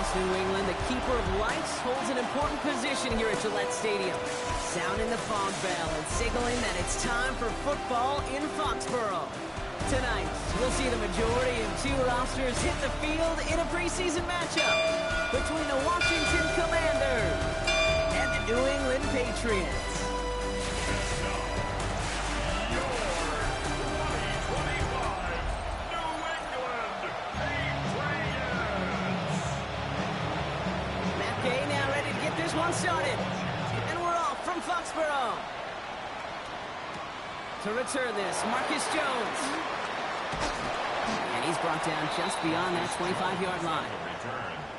across New England, the keeper of lights holds an important position here at Gillette Stadium, sounding the fog bell and signaling that it's time for football in Foxborough. Tonight, we'll see the majority of two rosters hit the field in a preseason matchup between the Washington Commanders and the New England Patriots. One started, and we're off from Foxborough. To return this, Marcus Jones. And he's brought down just beyond that 25-yard line.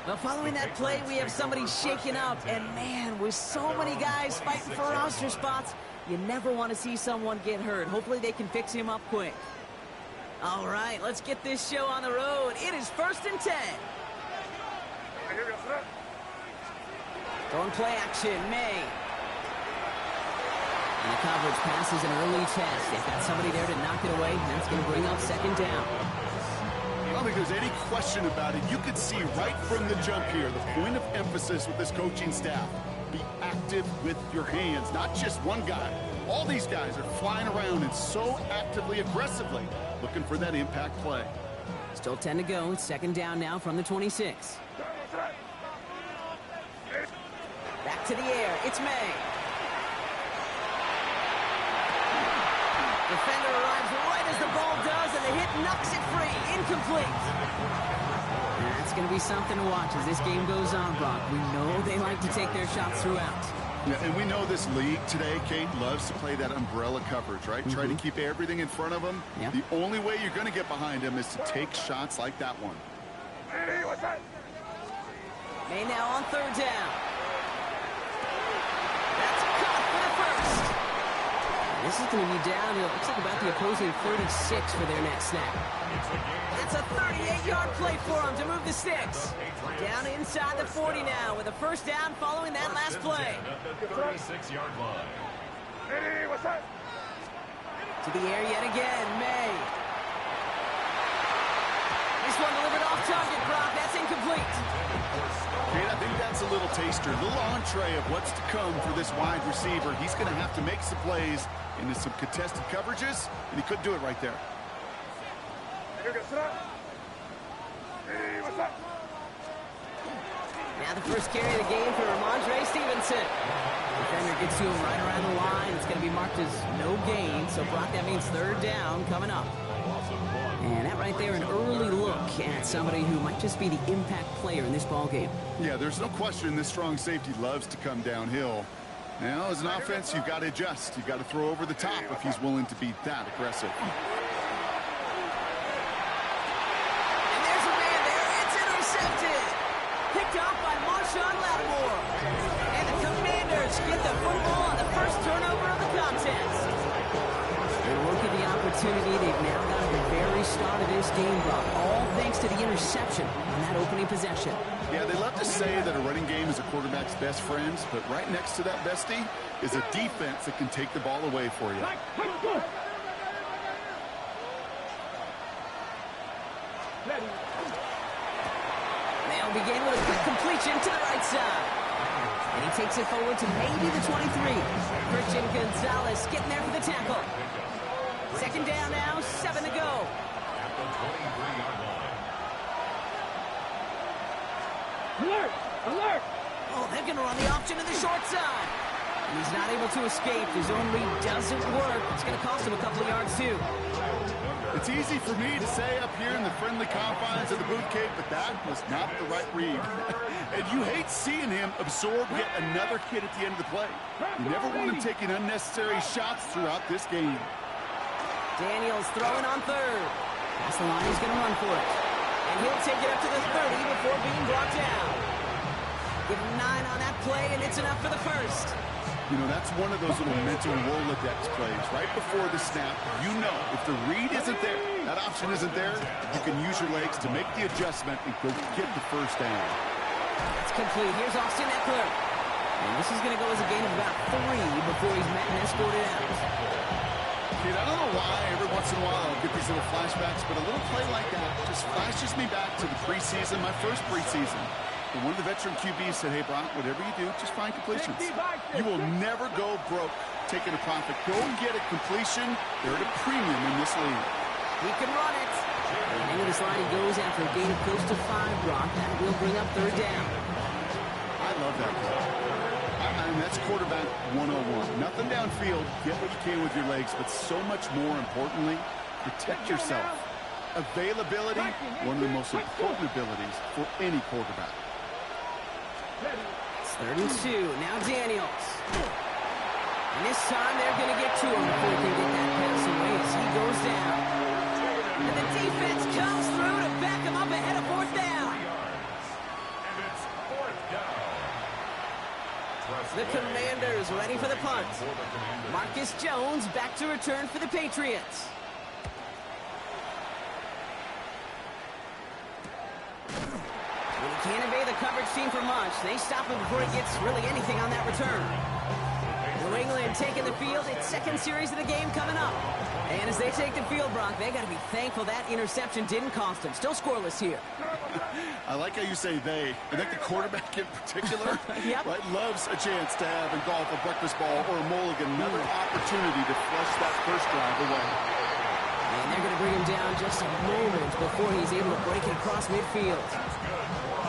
But following that play, we have somebody shaken up, and man, with so many guys fighting for roster spots, you never want to see someone get hurt. Hopefully they can fix him up quick. All right, let's get this show on the road. It is 1st and 10. Throwing play action, May. And the coverage passes an early test. They've got somebody there to knock it away. That's going to bring up 2nd down. I don't think there's any question about it. You could see right from the jump here, the point of emphasis with this coaching staff. Be active with your hands, not just one guy. All these guys are flying around and so actively, aggressively, looking for that impact play. Still 10 to go. 2nd down now from the 26. Back to the air, it's May. Defender arrives right as the ball does, and the hit knocks it free. Incomplete. That's going to be something to watch as this game goes on, Brock. We know they like to take their shots throughout. Yeah, and we know this league today, Kate, loves to play that umbrella coverage, right? Try to keep everything in front of them. Yep. The only way you're going to get behind them is to take shots like that one. May now on 3rd down. This is going to be down, it looks like about the opposing 36 for their next snap. That's a 38-yard play for them to move the sticks. Down inside the 40 now with a 1st down following that last play. The 36-yard line. To the air yet again, May. This one delivered off target, Brock. That's incomplete. Kate, I think that's a little taster, a little entree of what's to come for this wide receiver. He's going to have to make some plays into some contested coverages, and he couldn't do it right there. Now the first carry of the game for Ramondre Stevenson. Defender gets to him right around the line. It's going to be marked as no gain, so Brock, that means 3rd down coming up. And that right there, an early look at somebody who might just be the impact player in this ball game. Yeah, there's no question this strong safety loves to come downhill. Now, as an offense, you've got to adjust. You've got to throw over the top if he's willing to be that aggressive. And there's a man there. It's intercepted. Picked off by Marshawn Lattimore. And the Commanders get the football on the first turnover of the contest. They look at the opportunity they've now got at the very start of this game, Brock, all thanks to the interception on that opening possession. Yeah, they love to say that a running game is a quarterback's best friend, but right next to that bestie is a defense that can take the ball away for you. They'll begin with a quick completion to the right side. And he takes it forward to maybe the 23. Christian Gonzalez getting there for the tackle. 2nd down now, 7 to go. Alert! Alert! Oh, they're going to run the option to the short side. And he's not able to escape. His own read doesn't work. It's going to cost him a couple of yards, too. It's easy for me to say up here in the friendly confines of the boot cave, but that was not the right read. And you hate seeing him absorb yet another kid at the end of the play. You never want him taking unnecessary shots throughout this game. Daniels throwing on 3rd. That's the line, he's going to run for it. And he'll take it up to the 30 before being brought down. Give him 9 on that play, and it's enough for the 1st. You know, that's one of those little mental Rolodex plays. Right before the snap, you know if the read isn't there, that option isn't there, you can use your legs to make the adjustment and go get the 1st down. That's complete. Here's Austin Eckler. And this is going to go as a gain of about 3 before he's met and escorted out. Kid, I don't know why every once in a while I'll get these little flashbacks, but a little play like that just flashes me back to the preseason, my first preseason. And one of the veteran QBs said, hey, Brock, whatever you do, just find completions. You will never go broke taking a profit. Go get a completion. They're at a premium in this league. He can run it. And into the slide he goes after a gain of close to 5, Brock. That will bring up 3rd down. I love that play. I mean, that's quarterback 101. Nothing downfield. Get what you can with your legs, but so much more importantly, protect yourself. Availability, one of the most important abilities for any quarterback. It's 3rd and 2. Now Daniels. And this time they're going to get to him before he can get that pass away as he goes down. And the defense comes through to back him up ahead of 4th down. And it's 4th down. The Commanders ready for the punt. Marcus Jones back to return for the Patriots. When he can't evade the coverage team for much, they stop him before he gets really anything on that return. New England taking the field. It's 2nd series of the game coming up. And as they take the field, Brock, they got to be thankful that interception didn't cost them. Still scoreless here. I like how you say they. I think the quarterback in particular Yep. right, loves a chance to have in golf a breakfast ball or a mulligan, another opportunity to flush that first drive away. And they're going to bring him down just a moment before he's able to break it across midfield.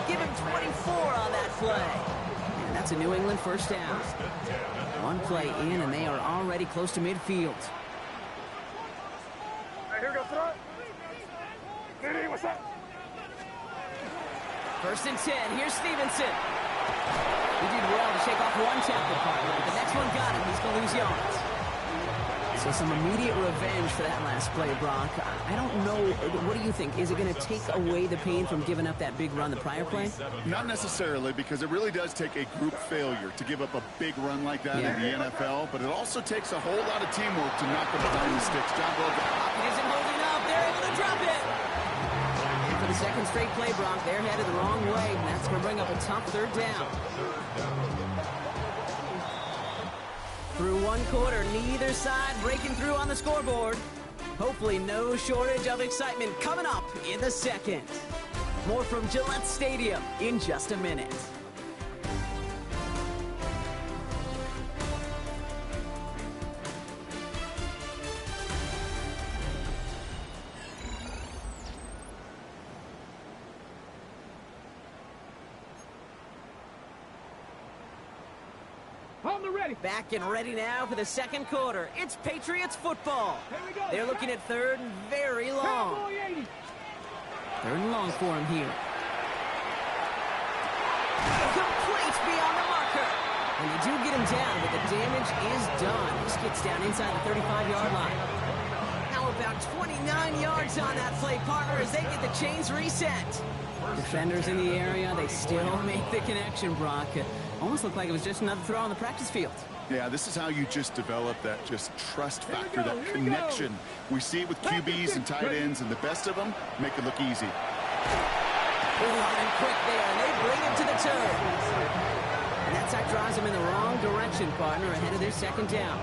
Give him 24 on that play. And that's a New England 1st down. 1 play in, and they are already close to midfield. Here we go, throw it. Diddy, what's up? 1st and 10. Here's Stevenson. He did well to shake off 1 tackle partner. But the next one got him. He's going to lose yards. So some immediate revenge for that last play, Brock. I don't know. What do you think? Is it going to take away the pain from giving up that big run the prior play? Not necessarily, because it really does take a group failure to give up a big run like that in the NFL, but it also takes a whole lot of teamwork to knock them behind the sticks. John Bell. It isn't holding up. They're able to drop it. And for the 2nd straight play, Brock, they're headed the wrong way, and that's going to bring up a tough 3rd down. Through 1 quarter, neither side breaking through on the scoreboard. Hopefully no shortage of excitement coming up in the 2nd. More from Gillette Stadium in just a minute. Back and ready now for the 2nd quarter. It's Patriots football. They're looking at 3rd and very long. 3rd and long for him here. Complete beyond the marker. And they do get him down, but the damage is done. This gets down inside the 35-yard line. Now about 29 yards on that play, partner, as they get the chains reset. Defenders in the area, they still make the connection, Brock. Almost looked like it was just another throw on the practice field. Yeah, this is how you just develop that just trust factor, that connection. We see it with QBs and tight ends, and the best of them make it look easy. And quick there, and they bring him to the turn. And that side drives him in the wrong direction, partner, ahead of their 2nd down.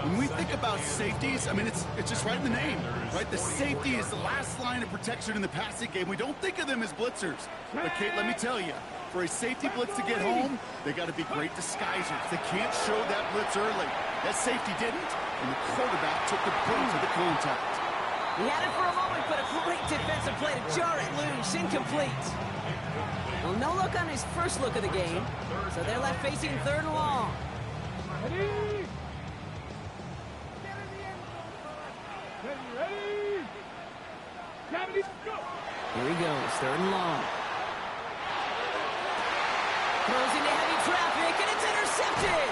When we think about safeties, I mean, it's just right in the name, right? The safety is the last line of protection in the passing game. We don't think of them as blitzers. But, Kate, let me tell you, for a safety blitz to get home, they got to be great disguisers. They can't show that blitz early. That safety didn't, and the quarterback took the brunt of the contact. He had it for a moment, but a great defensive play to jar it loose. Incomplete. Well, no look on his first look of the game, so they're left facing 3rd and long. Here he goes, 3rd and long. Throws into heavy traffic, and it's intercepted!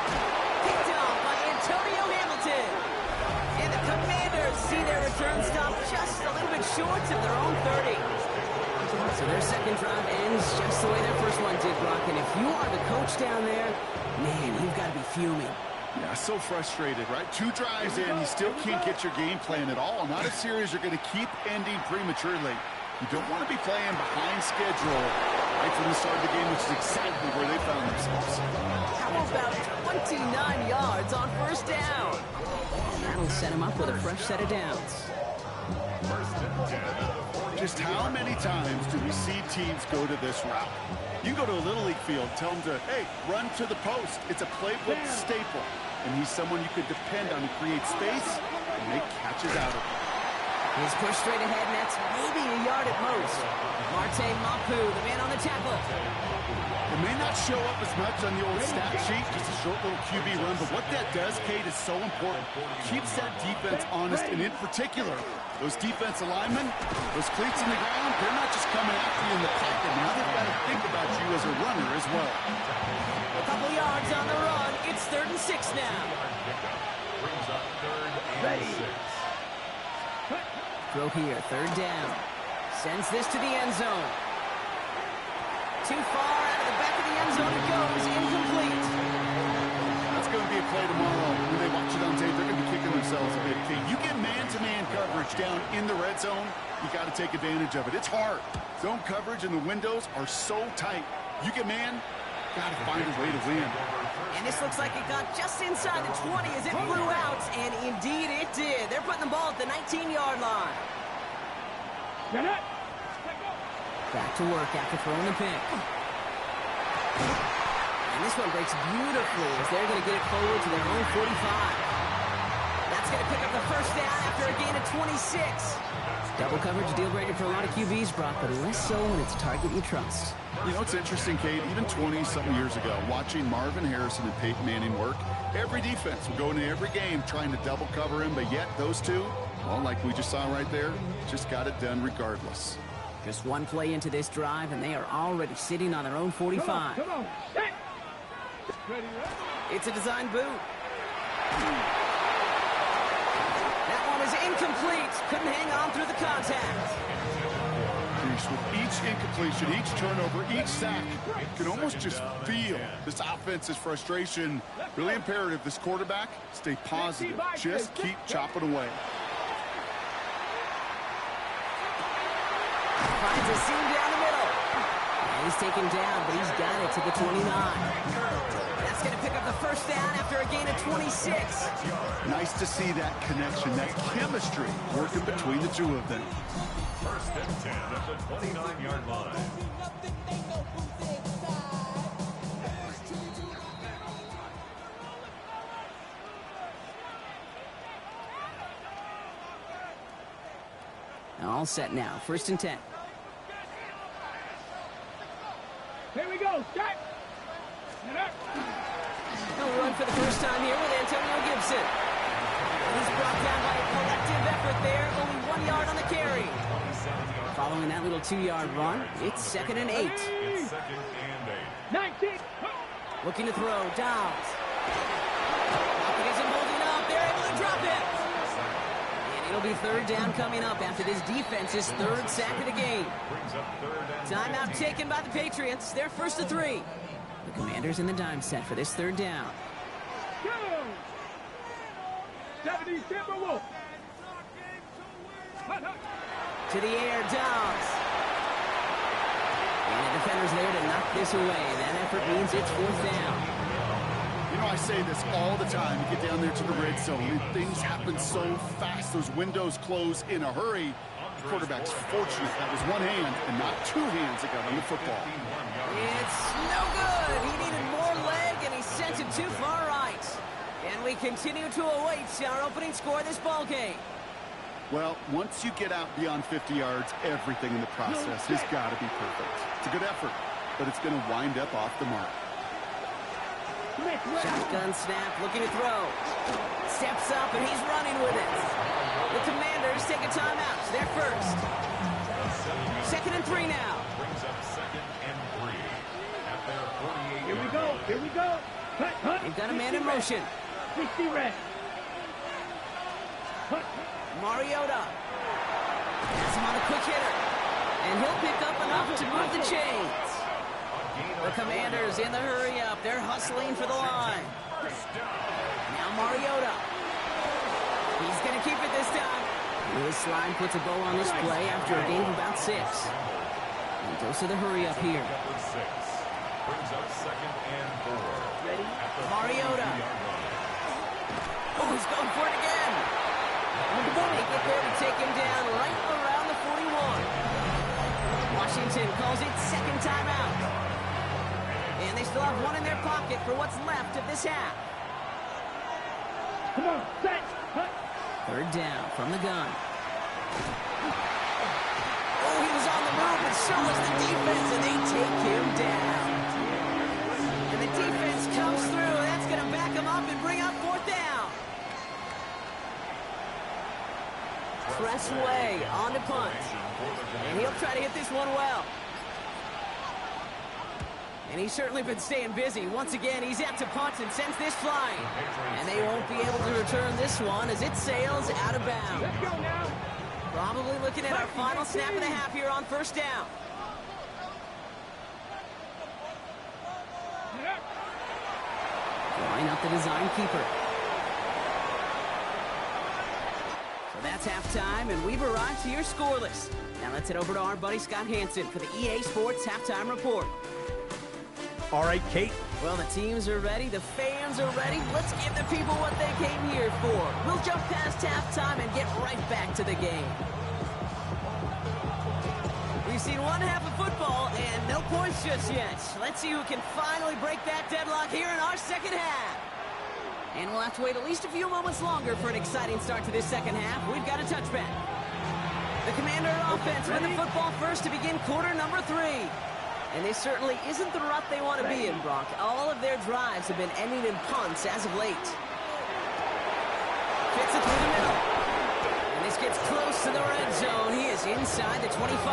Picked off by Antonio Hamilton. And the Commanders see their return stop just a little bit short of their own 30. So their 2nd drive ends just the way their first one did, Brock. And if you are the coach down there, man, you've got to be fuming. Yeah, so frustrated, right? 2 drives in, you still can't get your game plan at all. Not a series you're going to keep ending prematurely. You don't want to be playing behind schedule right from the start of the game, which is exactly where they found themselves. How about 29 yards on 1st down? And that'll set him up with a fresh set of downs. Just how many times do we see teams go to this route? You go to a Little League field, tell them to, hey, run to the post. It's a playbook staple. And he's someone you could depend on to create space and make catches out of it. He's pushed straight ahead, and that's maybe a yard at most. Marte Mapu, the man on the tackle. It may not show up as much on the old stat sheet, just a short little QB run, but what that does, Kate, is so important. Keeps that defense honest, and in particular, those defensive linemen, those cleats in the ground, they're not just coming after you in the pocket. Now they've got to think about you as a runner as well. A couple yards on the run. It's 3rd and 6 now. Brings up 3rd and 6. Throw here, 3rd down. Sends this to the end zone. Too far out of the back of the end zone it goes. Incomplete. That's going to be a play tomorrow. When they watch it on tape, they're going to be kicking themselves a bit. Okay, you get man-to-man coverage down in the red zone, you got to take advantage of it. It's hard. Zone coverage and the windows are so tight. You get man, got to find a way to win. And this looks like it got just inside the 20 as it flew out, and indeed it did. They're putting the ball at the 19-yard line. Back to work after throwing the pick. And this one breaks beautifully as they're going to get it forward to their own 45. That's going to pick up the 1st down after a gain of 26. Double coverage deal breaker for a lot of QBs, Brock, but less so when it's a target you trust. You know, it's interesting, Kate, even 20-something years ago, watching Marvin Harrison and Peyton Manning work, every defense would go into every game trying to double cover him, but yet those two, well, like we just saw right there, just got it done regardless. Just one play into this drive, and they are already sitting on their own 45. Come on. Ready, It's a design boot. That one is incomplete. Couldn't hang on through the contact. With each incompletion, each turnover, each sack, you can almost just feel this offense's frustration. Really imperative this quarterback stay positive. Just keep chopping away. Finds a seam down the middle. And he's taken down, but he's got it to the 29. That's going to pick up the 1st down after a gain of 26. Nice to see that connection, that chemistry working between the two of them. 1st and 10 at the 29-yard line. All set now. 1st and 10. Here we go. Start. He'll run for the first time here with Antonio Gibson. He's brought down by a collective effort there. Only 1 yard on the carry. Following that little 2-yard run, it's 2nd and 8. It's 2nd and 8. 19. Looking to throw. Downs. Because of holding up, they're able to drop it. And it'll be 3rd down coming up after this defense's 3rd sack of the game. Brings up 3rd and Timeout taken by the Patriots. They're 1st and 3. The Commanders in the dime set for this 3rd down. Go. 70 Timberwolves. To the air, Downs. And the defender's there to knock this away. That effort means it's 4th down. You know, I say this all the time. You get down there to the red zone, and things happen so fast. Those windows close in a hurry. The quarterback's fortunate that was one hand and not 2 hands that got on the football. It's no good. He needed more leg, and he sent it too far right. And we continue to await our opening score of this ball game. Well, once you get out beyond 50 yards, everything in the process has got to be perfect. It's a good effort, but it's going to wind up off the mark. Shotgun snap, looking to throw. Steps up, and he's running with it. The Commanders take a timeout. They're 1st. 2nd and 3 now. Brings up 2nd and 3 at their 48. Here we go. Here we go. They've got a man in motion. 60 red. Mariota. Has him on the quick hitter. And he'll pick up enough to move the chains. The Commanders in the hurry-up. They're hustling for the line. Now Mariota. He's going to keep it this time. Lewis Slime puts a bow on this play after a gain of about 6. And goes to the hurry-up here. Brings up 2nd and 4. Ready? Mariota. Oh, he's going for it again. They get there to take him down right around the 41. for what's left of this half. Come on, set. Third down from the gun. Oh, he was on the move, but so was the defense, and they take him down. And the defense comes through. That's going to back him up and bring up fourth down. Press away on the punt. And he'll try to hit this one well. And he's certainly been staying busy. Once again, he's out to punt and sends this flying. And they won't be able to return this one as it sails out of bounds. Let's go now. Probably looking at our final snap of the half here on first down. Line up the design keeper. So that's halftime, and we've arrived to your score list. Now let's head over to our buddy Scott Hansen for the EA Sports Halftime Report. All right, Kate. Well, the teams are ready, the fans are ready. Let's give the people what they came here for. We'll jump past halftime and get right back to the game. We've seen one half of football and no points just yet. Let's see who can finally break that deadlock here in our second half. And we'll have to wait at least a few moments longer for an exciting start to this second half. We've got a touchback. The Commander offense with the football first to begin quarter number 3. And this certainly isn't the rut they want to be in, Brock. All of their drives have been ending in punts as of late. Fits it through the middle. And this gets close to the red zone. He is inside the 25.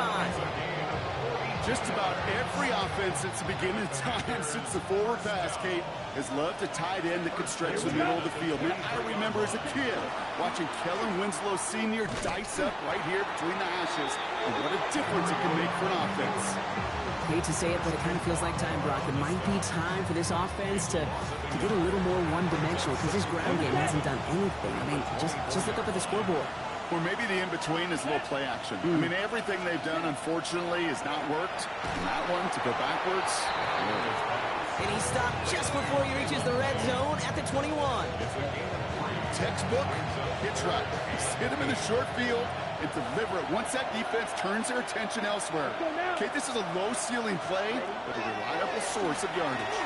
Just about every offense since the beginning of time, since the forward pass, Kate, has loved a tight end that could stretch the middle of the field. Man, I remember as a kid watching Kellen Winslow Sr. dice up right here between the hashes. And what a difference it can make for an offense. Hate to say it, but it kind of feels like time, Brock. It might be time for this offense to get a little more one-dimensional because this ground game hasn't done anything. I mean, just look up at the scoreboard. Or maybe the in-between is a little play action. I mean, everything they've done, unfortunately, has not worked. And that one, to go backwards. And he stopped just before he reaches the red zone at the 21. Textbook, hitch right. Hit him in the short field and deliver it once that defense turns their attention elsewhere. Okay, this is a low-ceiling play, but a reliable source of yardage.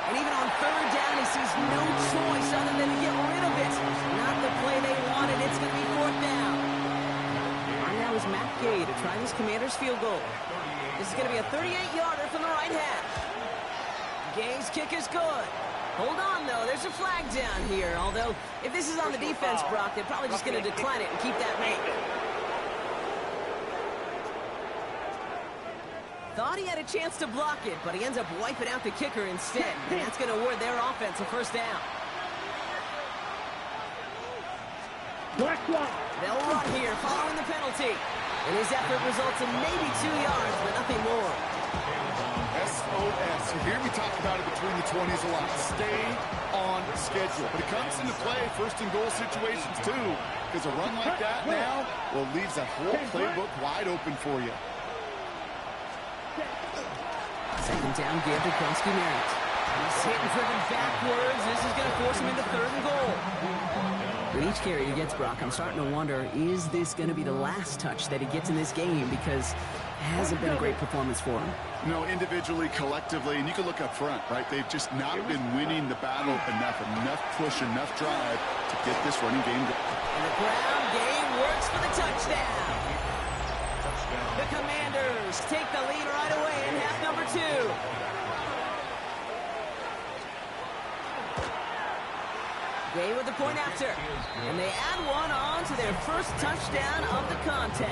And even on third down, he sees no choice other than to get rid of it. Not the play they wanted. It's going to be fourth down. On now is Matt Gay to try this Commander's field goal. This is going to be a 38-yarder from the right half. Gay's kick is good. Hold on, though. There's a flag down here. Although, if this is on the defense, Brock, they're probably just going to decline it and keep that made. Thought he had a chance to block it, but he ends up wiping out the kicker instead. And that's going to award their offense a first down. They'll run here following the penalty. And his effort results in maybe 2 yards, but nothing more. SOS. You hear me talk about it between the 20s a lot. Stay on schedule. But it comes into play first and goal situations too. Because a run like that now, well, leaves that whole playbook wide open for you. Second down, Gabe Dukrowski-Merritt. He's hitting for them backwards. This is going to force him into third and goal. With each carry he gets, Brock, I'm starting to wonder, is this going to be the last touch that he gets in this game? Because it hasn't been a great performance for him. You know, individually, collectively, and you can look up front, right? They've just not been winning the battle enough push, enough drive to get this running game going. And the ground game works for the touchdown. The Commanders take the lead right away in half number 2. Gay with the point after. And they add one on to their first touchdown of the contest.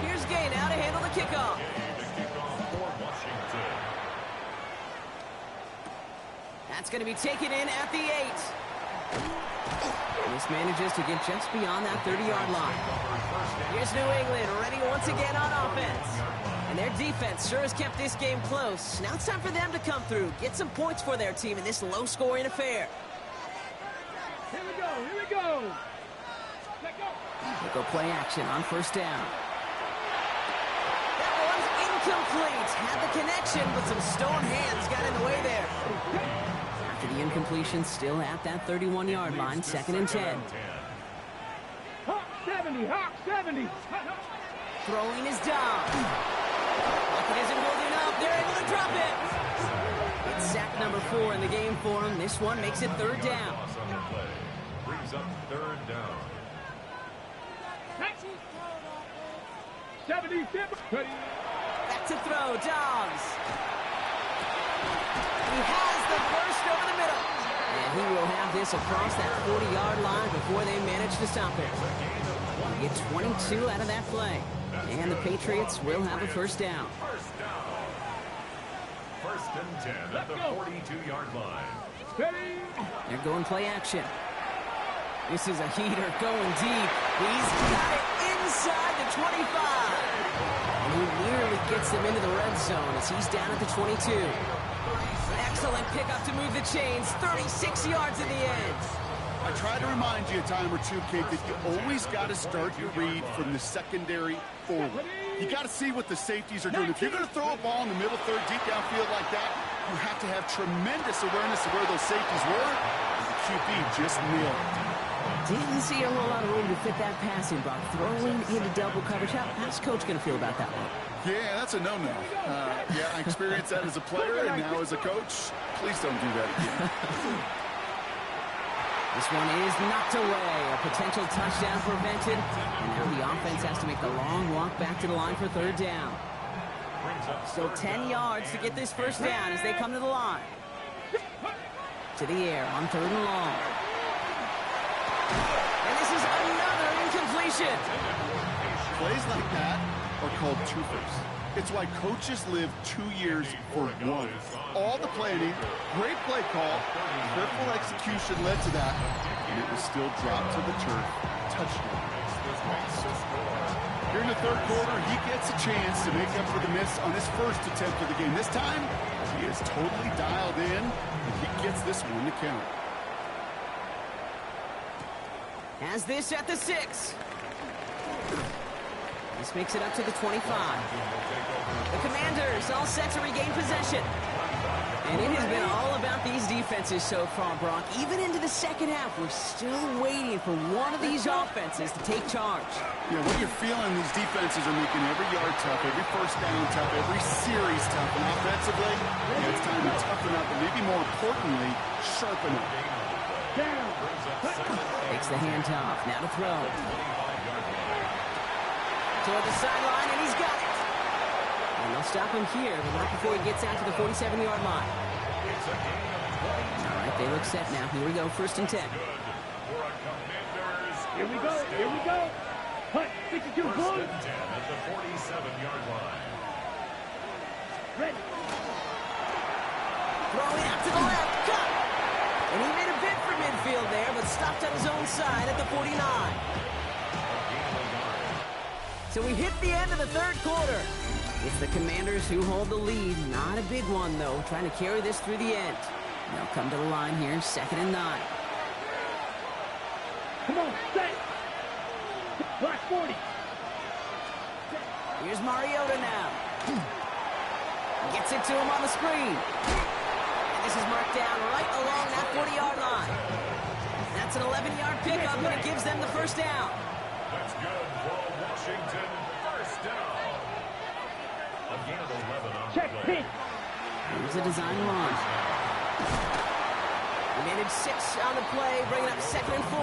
Here's Gay now to handle the kickoff. That's going to be taken in at the 8. This manages to get just beyond that 30-yard line. Here's New England ready once again on offense. And their defense sure has kept this game close. Now it's time for them to come through, get some points for their team in this low-scoring affair. Here we go, here we go. Let go. They go play action on first down. That one's incomplete. Had the connection, but some stone hands got in the way there. After the incompletion, still at that 31-yard line, second and 10. Hawk 70, Hawk 70. Throwing is down. isn't holding up. They're able to drop it. It's sack number 4 in the game for him. This one makes it third down. On the play. Brings up third down. 77. Back to throw. Dobbs. He has the burst over the middle. And he will have this across that 40-yard line before they manage to stop it. Get 22 out of that play. And the Patriots will have a first down. First down. First and 10 at the 42-yard line. They're going play action. This is a heater going deep. He's got it inside the 25. And he nearly gets them into the red zone as he's down at the 22. Excellent pickup to move the chains. 36 yards in the end. I try to remind you a time or two, Kate, that you always got to start your read from the secondary forward. You got to see what the safeties are doing. If you're going to throw a ball in the middle third, deep downfield like that, you have to have tremendous awareness of where those safeties were. And the QB just nailed it. Didn't see a whole lot of room to fit that passing block. Throwing into double coverage. How's Coach going to feel about that one? Yeah, that's a no-no. Yeah, I experienced that as a player and now as a coach. Please don't do that again. This one is knocked away. A potential touchdown prevented. And now the offense has to make the long walk back to the line for third down. So 10 yards to get this first down as they come to the line. To the air on third and long. And this is another incompletion. Plays like that are called twofers. It's why coaches live 2 years for one. All the planning, great play call, careful execution led to that, and it was still dropped to the turf. Touchdown. Here in the third quarter, he gets a chance to make up for the miss on his first attempt of the game. This time, he is totally dialed in, and he gets this one to count. Has this at the 6. This makes it up to the 25. The Commanders all set to regain possession. And it has been all about these defenses so far, Brock. Even into the second half, we're still waiting for one of these offenses to take charge. Yeah, what you're feeling, these defenses are making every yard tough, every first down tough, every series tough. And offensively, yeah, it's time to toughen up, and maybe more importantly, sharpen up. Takes the handoff. Now to throw. Toward the sideline, and he's got it. And they'll stop him here, but not before he gets out to the 47-yard line. All right, they look set now. Here we go, first and 10. Here we go. Here we go. Punt. 62 First Bulls. and 10 at the 47-yard line. Ready. Throwing out to the left. Cut. And he made a bid for midfield there, but stopped on his own side at the 49. So we hit the end of the third quarter. It's the Commanders who hold the lead. Not a big one, though, trying to carry this through the end. They'll come to the line here, second and 9. Come on, set. Black 40. Here's Mariota now. Gets it to him on the screen. And this is marked down right along that 40-yard line. That's an 11-yard pickup, and it gives them the first down. That's good for Washington. First down. Again, 11 on Check the play. pitch. Here's a design run. We managed 6 on the play, bringing up second and 4.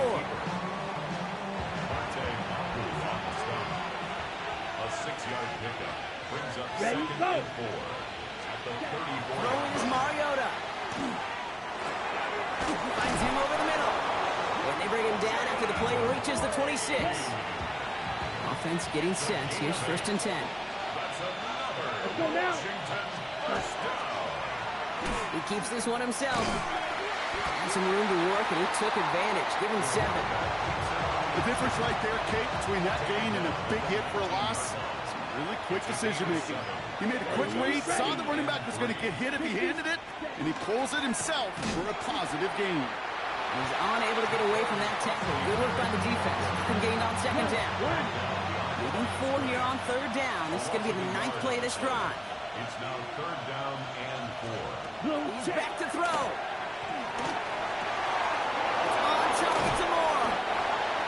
A 6-yard pickup brings up Ready, second go. and 4 at the 34. Throwing is Mariota. Finds him over the middle. And they bring him down after the play reaches the 26. Offense getting set. Here's first and 10. That's another Let's go now. Washington first down. He keeps this one himself. Had some room to work, and he took advantage. Give him 7. The difference right there, Kate, between that gain and a big hit for a loss, some really quick decision-making. He made a quick read, saw the running back was going to get hit if he handed it, and he pulls it himself for a positive gain. He's unable to get away from that tackle. Good work by the defense. From gained on second down. Leading 4 here on third down. This is going to be the 9th play of this drive. It's now third down and 4. He's back to throw. It's on target to Moore.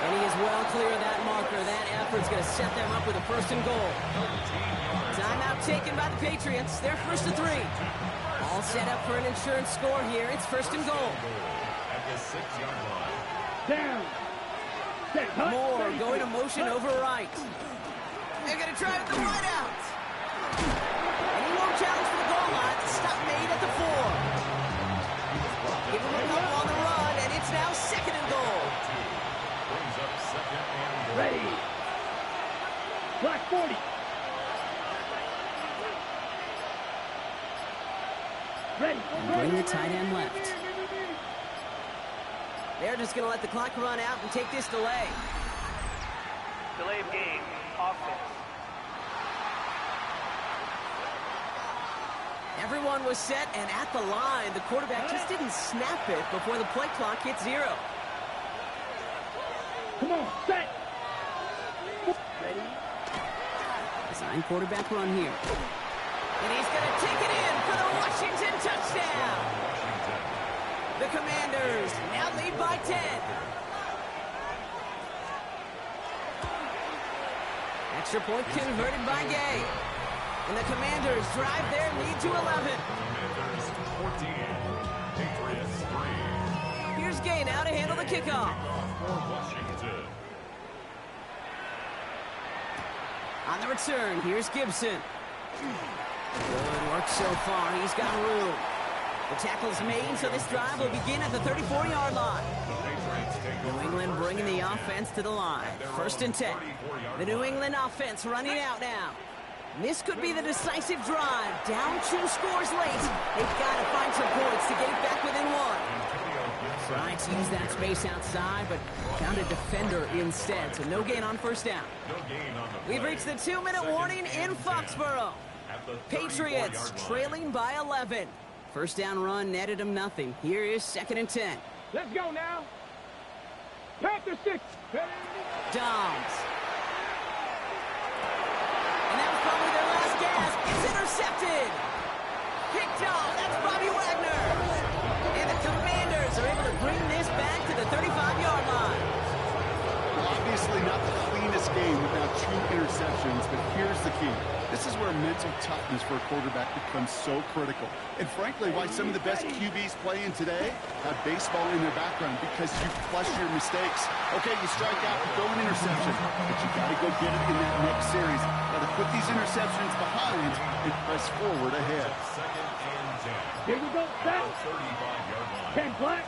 And he is well clear of that marker. That effort He's going to set them up with a first and goal. Timeout taken by the Patriots. They're first and 3. All set up for an insurance score here. It's first and goal. At the 6-yard line. Down. Set. Hut. Moore going to motion over right. They're going to try with the wide out. And he won't challenge for the goal line. Stop made at the 4. Give him a couple on the run, and it's now second and goal. Brings up second and goal. Ready. Black 40. Ready. Bring the tight end left. They're just going to let the clock run out and take this delay. Delay of game, offense. Everyone was set and at the line. The quarterback just didn't snap it before the play clock hit 0. Come on, set. Ready. Design quarterback run here. And he's going to take it in for the Washington touchdown. The Commanders now lead by 10. Extra point converted by Gay. And the Commanders drive their lead to 11. Commanders 14. Patriots 3. Here's Gay now to handle the kickoff. For Washington. On the return, here's Gibson. Good work so far. He's got room. The tackle's made, so this drive will begin at the 34-yard line. New England bringing the offense to the line. First and 10. The New England offense running out now. This could be the decisive drive. Down 2 scores late. They've got to find some points to get it back within 1. Tried to use that space outside, but found a defender instead, so no gain on first down. We've reached the 2-minute warning in Foxborough. Patriots trailing by 11. First down run netted them nothing. Here is second and 10. Let's go now. Panther 6. Dobbs. And that was probably their last gasp. It's intercepted. Picked off. That's Bobby Wagner. And the Commanders are able to bring this back to the 35-yard line. Well, obviously not the cleanest game without 2 interceptions, but here's the key. This is where mental toughness for a quarterback becomes so critical. And frankly, why some of the best QBs playing today have baseball in their background, because you flush your mistakes. Okay, you strike out, you throw an interception, but you got to go get it in that next series. Got to put these interceptions behind and press forward ahead. Second and 10. Here we go. Set. 35-yard line. 10 black.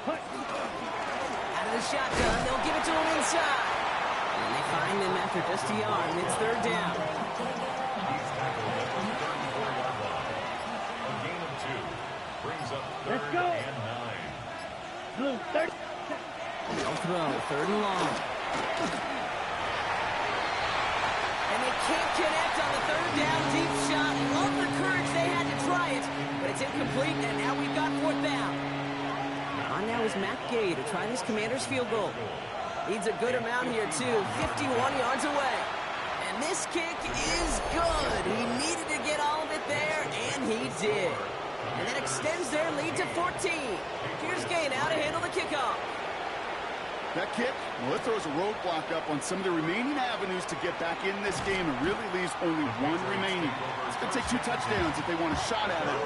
Hut. Out of the shotgun, they'll give it to him inside. And they find him after just a yard, and it's third down. He's tackled at the 34-yard line. A gain of 2. Brings up Let's third go. and 9. Blue 30. They'll throw, third and long. And they can't connect on the third down deep shot. Love the courage they had to try it, but it's incomplete, and now we've got fourth down. On now is Matt Gay to try this Commander's field goal. Needs a good amount here, too. 51 yards away. And this kick is good. He needed to get all of it there, and he did. And that extends their lead to 14. Here's Gay now to handle the kickoff. That kick, well, it throws a roadblock up on some of the remaining avenues to get back in this game and really leaves only 1 remaining. It's going to take 2 touchdowns if they want a shot at it.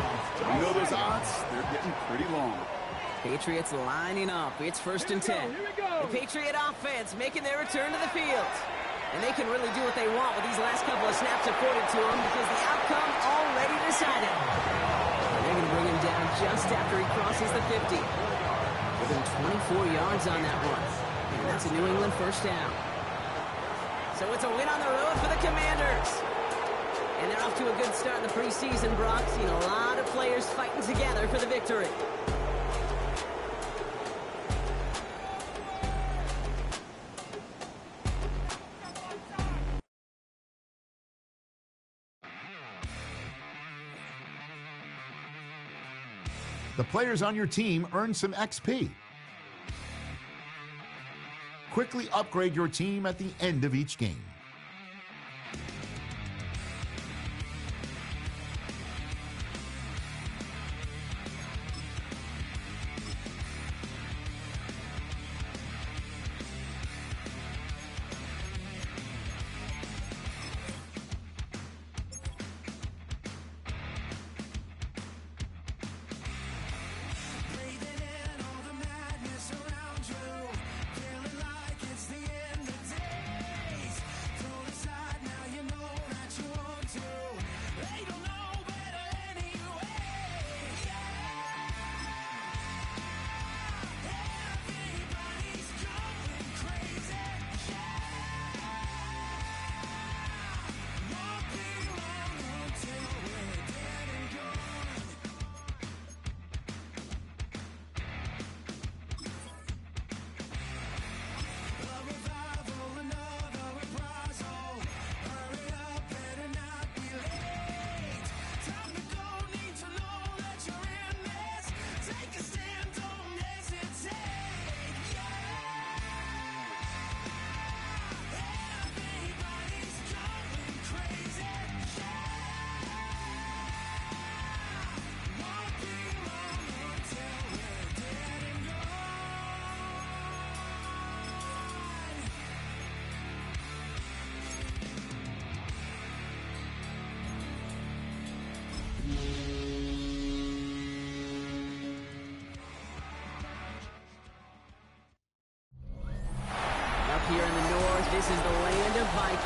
You know those odds, they're getting pretty long. Patriots lining up. It's first and 10. The Patriot offense making their return to the field. And they can really do what they want with these last couple of snaps afforded to them because the outcome already decided. They're going to bring him down just after he crosses the 50. Within 24 yards on that one. And that's a New England first down. So it's a win on the road for the Commanders. And they're off to a good start in the preseason, Brock. Seen a lot of players fighting together for the victory. The players on your team earn some XP. Quickly upgrade your team at the end of each game.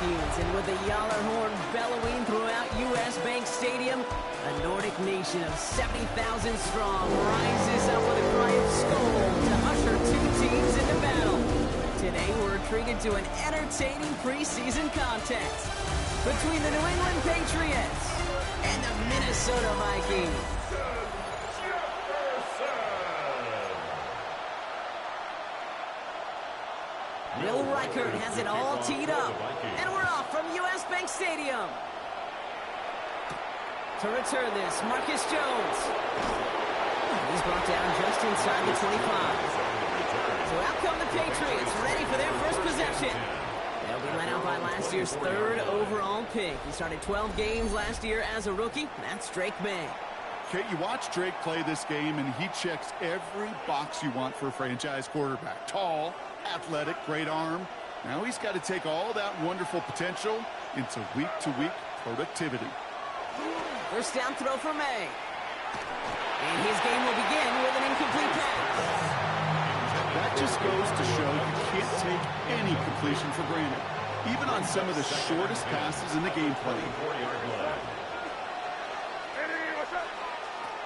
Vikings. And with the Yaller horn bellowing throughout U.S. Bank Stadium, a Nordic nation of 70,000 strong rises up with a cry of Skol to usher two teams into battle. Today, we're treated to an entertaining preseason contest between the New England Patriots and the Minnesota Vikings. Bill Reichert has it all teed up, and we're off from U.S. Bank Stadium. To return this, Marcus Jones. He's brought down just inside the 25. So out come the Patriots, ready for their first possession. They'll be led out by last year's third overall pick. He started 12 games last year as a rookie. That's Drake May. Kate, you watch Drake play this game, and he checks every box you want for a franchise quarterback. Tall, athletic, great arm. Now he's got to take all that wonderful potential into week-to-week productivity. First down throw for May. And his game will begin with an incomplete pass. That just goes to show you can't take any completion for granted, even on some of the shortest passes in the game plan.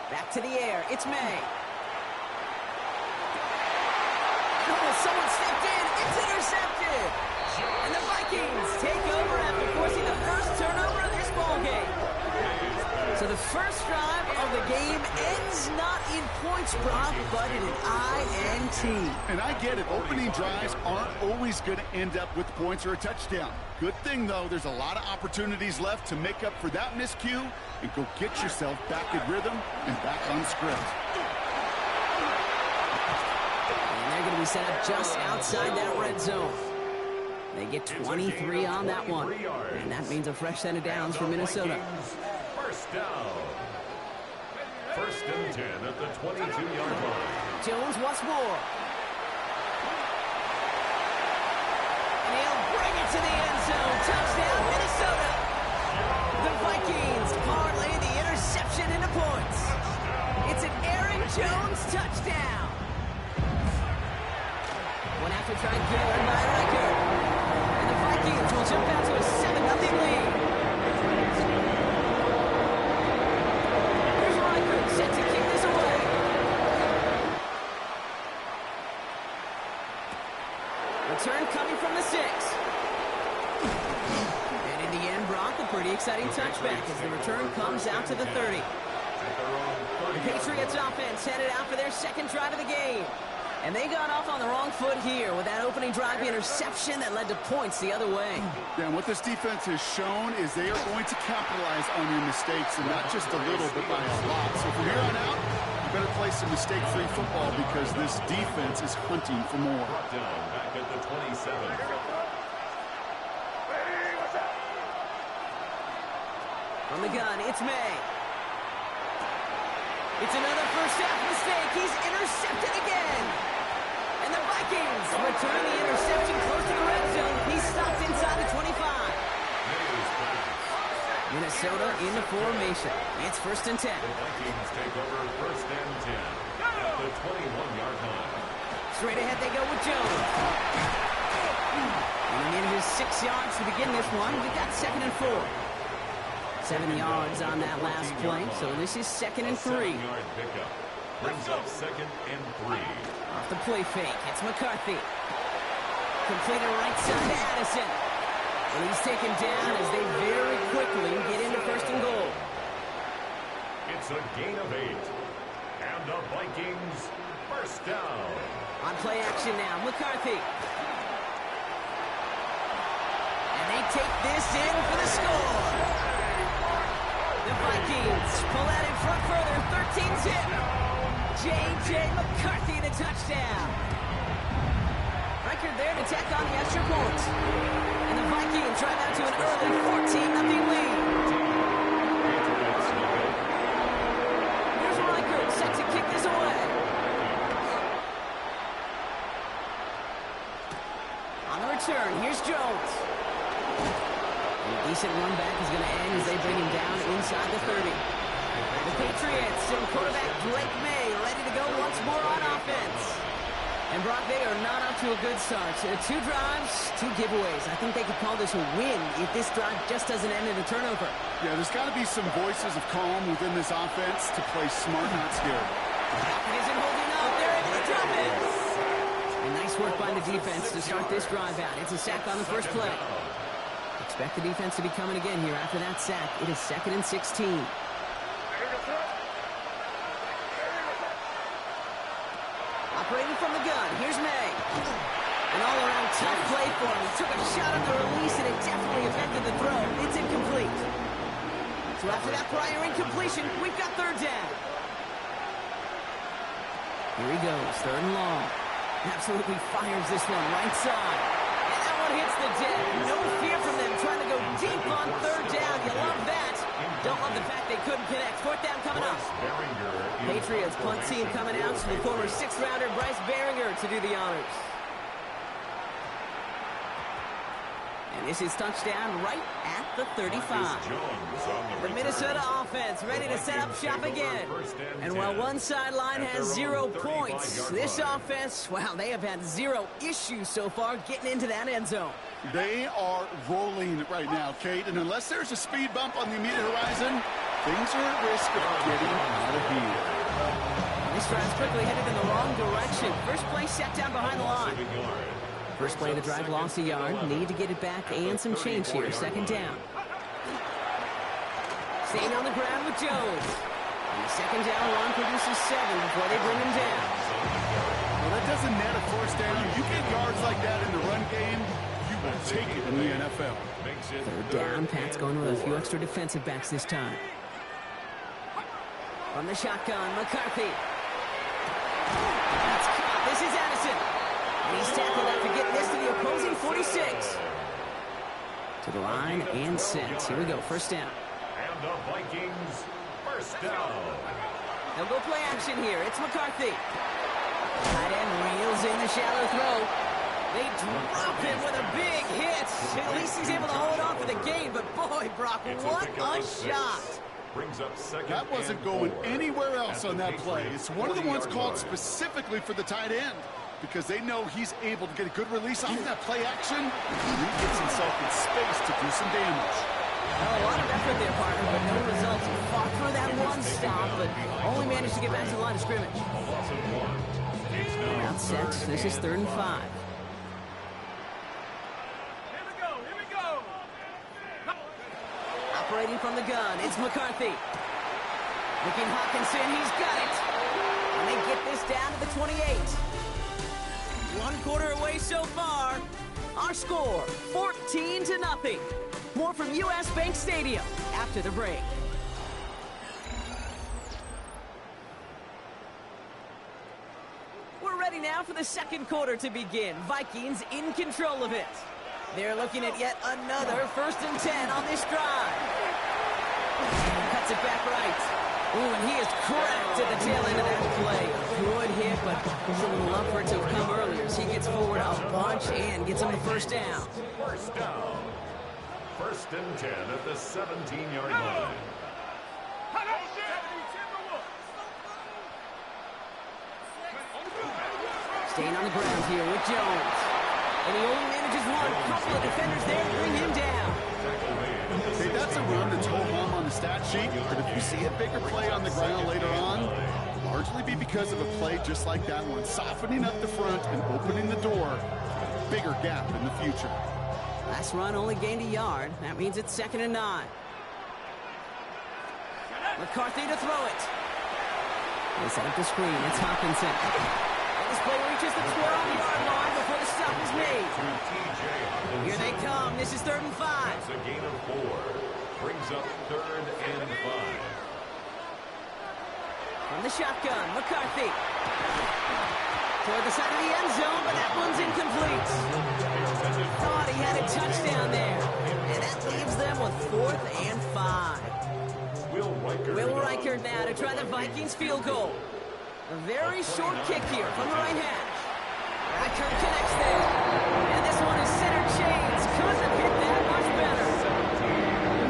Back to the air. It's May. Oh, someone stepped in. It's intercepted. And the Vikings take over after forcing the first turnover of this ballgame. So the first drive of the game ends not in points, Brock, but in an INT. And I get it. Opening drives aren't always going to end up with points or a touchdown. Good thing, though, there's a lot of opportunities left to make up for that miscue and go get yourself back in rhythm and back on script. And they're going to be set up just outside that red zone. They get 23 on that one. And that means a fresh set of downs for Minnesota. First down. First and 10 at the 22-yard line. Jones once more. And he'll bring it to the end zone. Touchdown, Minnesota. The Vikings parlay the interception into points. It's an Aaron Jones touchdown. One after trying to get it by Reichert. And the Vikings will jump out to a 7-0 lead. Here's Reichert set to kick this away. Return coming from the 6. And in the end, Brock, a pretty exciting touchback as the return comes out to the 30. The Patriots offense headed out for their second drive of the game. And they got off on the wrong foot here with that opening drive interception that led to points the other way. Yeah, and what this defense has shown is they are going to capitalize on your mistakes, and not just a little, but by a lot. So from here on out, you better play some mistake-free football because this defense is hunting for more. Down back at the 27. From the gun, it's May. It's another first half mistake. He's intercepted again. And the Vikings return the interception close to the red zone. He's stopped inside the 25. Minnesota in the formation. It's first and 10. The Vikings take over first and 10 at the 21-yard line. Straight ahead they go with Jones. And he needed his 6 yards to begin this one. We got 2nd and 4. 7 yards on that last play, so this is 2nd and 3. 7-yard pickup brings up 2nd and 3. Off the play fake, it's McCarthy. Completed right side to Addison. And he's taken down as they very quickly get into first and goal. It's a gain of 8. And the Vikings first down. On play action now, McCarthy. And they take this in for the score. The Vikings pull out in front further, 13-zip. J.J. McCarthy, the touchdown. Reichert there to tack on the extra points. And the Vikings drive out to an early 14-0 lead. Here's Reichert set to kick this away. On the return, here's Jones. And a decent run back is going to end as they bring him down inside the 30. The Patriots and quarterback Drake May ready to go once more on offense. And And Brock, they are not up to a good start. 2 drives, 2 giveaways. I think they could call this a win if this drive just doesn't end in a turnover. Yeah, there's got to be some voices of calm within this offense to play smart, not scared. It isn't holding up. They're able to drop it. And nice work by the defense to start this drive out. It's a sack on the first play. Expect the defense to be coming again here after that sack. It is 2nd and 16. Operating from the gun, here's May. An all-around tough play for him. He took a shot on the release, and it definitely affected the throw. It's incomplete. So after that prior incompletion, we've got 3rd down. Here he goes, 3rd and long. Absolutely fires this one right side. And that one hits the deck. No fear from them trying to go deep on 3rd down. You love that. Don't love the fact they couldn't connect. 4th down coming up. Patriots punt team coming out to the former 6th-rounder Bryce Behringer to do the honors. And this is touchdown right at the 35. The Minnesota offense ready to set up shop again. And while one sideline has 0 points, this offense, well, they have had 0 issues so far getting into that end zone. They are rolling right now, Kate, and unless there's a speed bump on the immediate horizon, things are at risk of getting out of here. This drive's quickly headed in the wrong direction. First play set down behind the line. First play of the drive lost a yard. Need to get it back and some change here. 2nd down. Staying on the ground with Jones. And the 2nd down run produces 7 before they bring him down. Well, that doesn't net a 1st down. You get yards like that in the run game, you will take it in the NFL. 3rd down. Pat's going with a few extra defensive backs this time. From the shotgun, McCarthy. That's caught. This is Addison. And he's tackled after getting this to the opposing 46. To the line and set. Here we go. 1st down. And the Vikings, 1st down. They'll go play action here. It's McCarthy. Tight end reels in the shallow throw. They drop him with a big hit. At least he's able to hold on for the game. But boy, Brock, what a shot. That wasn't going anywhere else on that play. It's one of the ones called specifically for the tight end because they know he's able to get a good release off that play action. He gets himself in space to do some damage. Well, a lot of effort there, partner, but no results. He fought for that one stop, but only managed to get back to the line of scrimmage. Now set. This is 3rd and 5. Operating from the gun, it's McCarthy. Looking Hawkinson, he's got it. And they get this down to the 28. 1 quarter away so far. Our score, 14-0. More from U.S. Bank Stadium after the break. We're ready now for the 2nd quarter to begin. Vikings in control of it. They're looking at yet another 1st and 10 on this drive. Cuts it back right. Ooh, and he is cracked at the tail end of that play. Good hit, but there's a little love for it to have come earlier as he gets forward a bunch and gets him the 1st down. 1st down. 1st and 10 at the 17-yard line. Staying on the ground here with Jones. And he only manages one. Couple of defenders there to bring him down. Okay, that's a run that's hold home on the stat sheet, but if you see a bigger play on the ground later on, it'll largely be because of a play just like that one, softening up the front and opening the door. Bigger gap in the future. Last run only gained a yard. That means it's 2nd and 9. McCarthy to throw it. They set up the screen. It's Hawkinson. And this play reaches the 12-yard line before the stop is made. Here they come. This is 3rd and 5. That's a gain of 4. Brings up 3rd and 5. From the shotgun, McCarthy. Toward the side of the end zone, but that one's incomplete. Thought he had a touchdown there. And that leaves them with 4th and 5. Will Reichert now to try the Vikings field goal. A very short kick here from the right hash. Reichert connects there. And this one is center chains. Couldn't have hit that much better.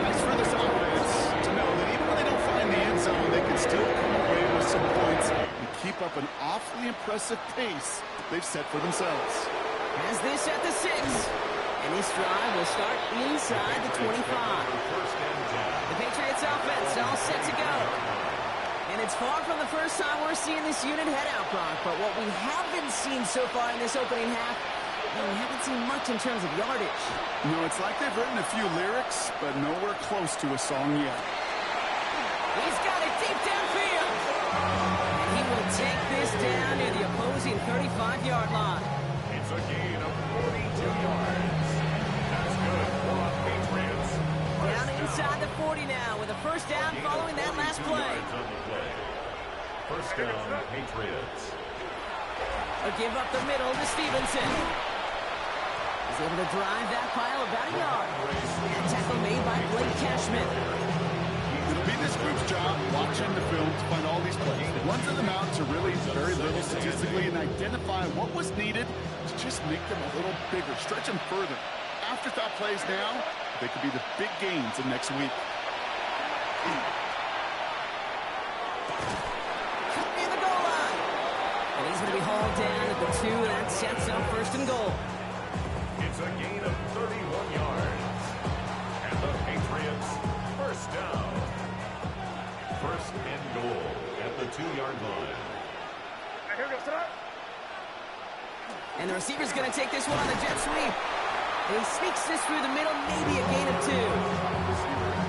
Nice for this offense to know that even when they don't find the end zone, they can still come away with some points and keep up an awfully impressive pace they've set for themselves. Has this at the 6. And this drive will start inside the 25. The Patriots offense all set to go. And it's far from the first time we're seeing this unit head out, Brock. But what we haven't seen so far in this opening half, we haven't seen much in terms of yardage. No, it's like they've written a few lyrics, but nowhere close to a song yet. He's got it deep downfield. And he will take this down near the opposing 35-yard line. It's a gain of 42 yards. That's good for the Patriots. Down inside the 40 now with a first down following that last play. First down, Patriots. A give up the middle to Stevenson. He's able to drive that pile about a yard. And tackle made by Blake Cashman. It'll be this group's job watching the film to find all these plays. Run to them out to really very little statistically and identify what was needed to just make them a little bigger, stretch them further. Afterthought plays now, they could be the big gains of next week. Near the goal line. And he's going to be hauled down at the 2. That sets up first and goal. It's a gain of 31 yards. And the Patriots first down. First and goal at the 2-yard line. And the receiver's going to take this one on the jet sweep. And he sneaks this through the middle, maybe a gain of 2.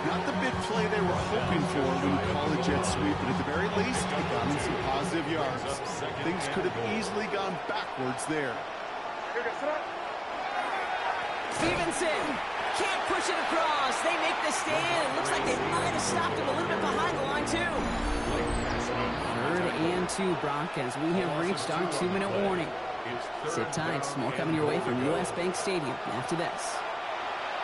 Not the big play they were hoping for when you call a jet sweep, but at the very least, they got him some positive yards. Things could have easily gone backwards there. Stevenson can't push it across. They make the stand. It looks like they might have stopped him a little bit behind the line, too. 3rd and 2, Brock, as we have reached our 2-minute warning. Sit tight. More coming your way from U.S. Bank Stadium after this.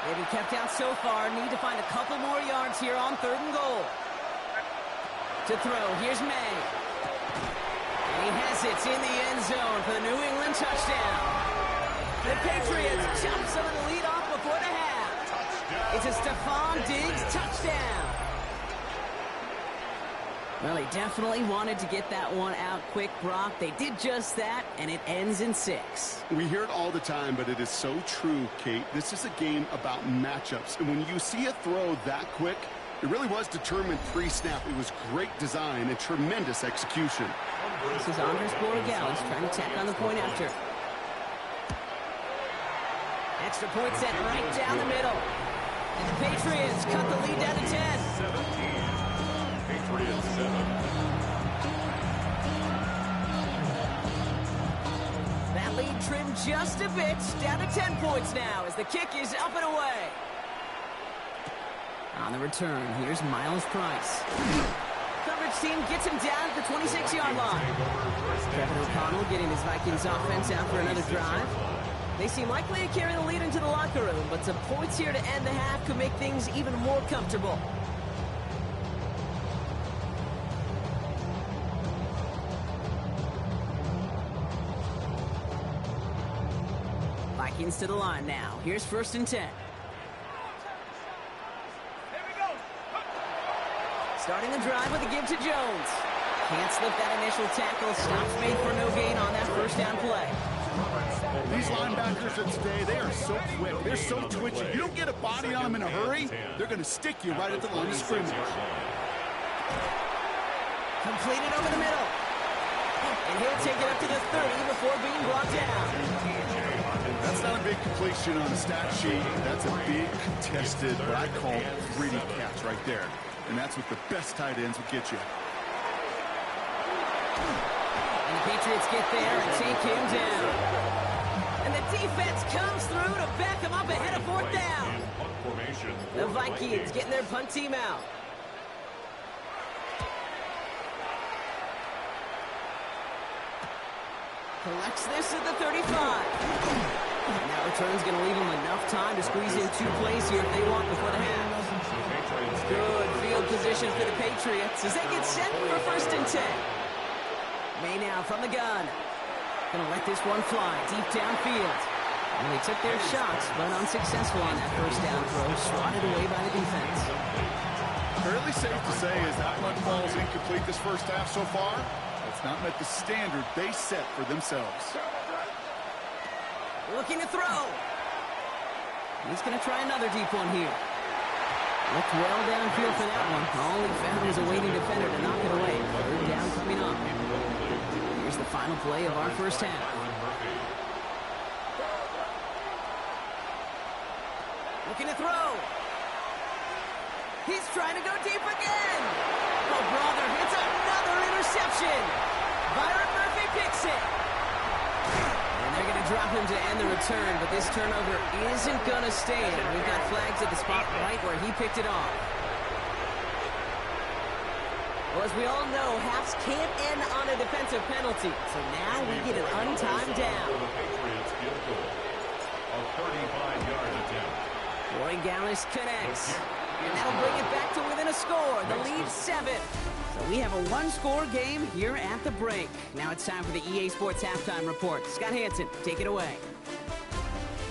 They've been kept out so far. Need to find a couple more yards here on 3rd and goal. To throw. Here's May. And he has it in the end zone for the New England touchdown. The Patriots chop some of the lead off before the half. It's a Stephon Diggs touchdown. Well, they definitely wanted to get that one out quick, Brock. They did just that, and it ends in 6. We hear it all the time, but it is so true, Kate. This is a game about matchups. And when you see a throw that quick, it really was determined pre-snap. It was great design and tremendous execution. This is Andres Borregales trying to tack on the point after. Extra point set right down the middle. And the Patriots cut the lead down to 10. 17. Patriots 7. That lead trimmed just a bit, down to 10 points now as the kick is up and away. On the return, here's Miles Price. Coverage team gets him down at the 26-yard line. Kevin O'Connell getting his Vikings offense out for another drive. They seem likely to carry the lead into the locker room, but some points here to end the half could make things even more comfortable. Vikings to the line now. Here's 1st and 10. Starting the drive with a give to Jones. Can't slip that initial tackle. Stops made for no gain on that first down play. These linebackers of today, they are so quick. They're so twitchy. You don't get a body on them in a hurry, they're going to stick you right at the line of scrimmage. Completed over the middle. And he'll take it up to the 30 before being brought down. That's not a big completion on the stat sheet. That's a big contested, what I call gritty catch right there. And that's what the best tight ends will get you. And the Patriots get there and take him down. And the defense comes through to back him up ahead of 4th down. The Vikings getting their punt team out. Collects this at the 35. And that return's going to leave them enough time to squeeze in 2 plays here if they want before the half. Good field position for the Patriots as they get set for 1st and 10. May now from the gun. Going to let this one fly deep downfield. And they took their shots, but unsuccessful on that first down throw, swatted away by the defense. Fairly safe to say, as that one falls incomplete this first half so far, it's not met the standard they set for themselves. Looking to throw. He's going to try another deep one here. Looked well downfield for that one. All he found was a waiting defender to knock it away. Third down coming up. Here's the final play of our first half. Looking to throw. He's trying to go deep again. Oh, brother, it's another interception. Byron Murphy picks it. And they're going to drop him to end the return, but this turnover isn't going to stand. We've got flags at the spot right where he picked it off. Well, as we all know, halves can't end on a defensive penalty, so now we get an untimed down. The Patriots field goal. A 35-yard attempt. Roy Gallis connects. And that'll bring it back to within a score. The lead 7. So we have a one-score game here at the break. Now it's time for the EA Sports Halftime Report. Scott Hansen, take it away.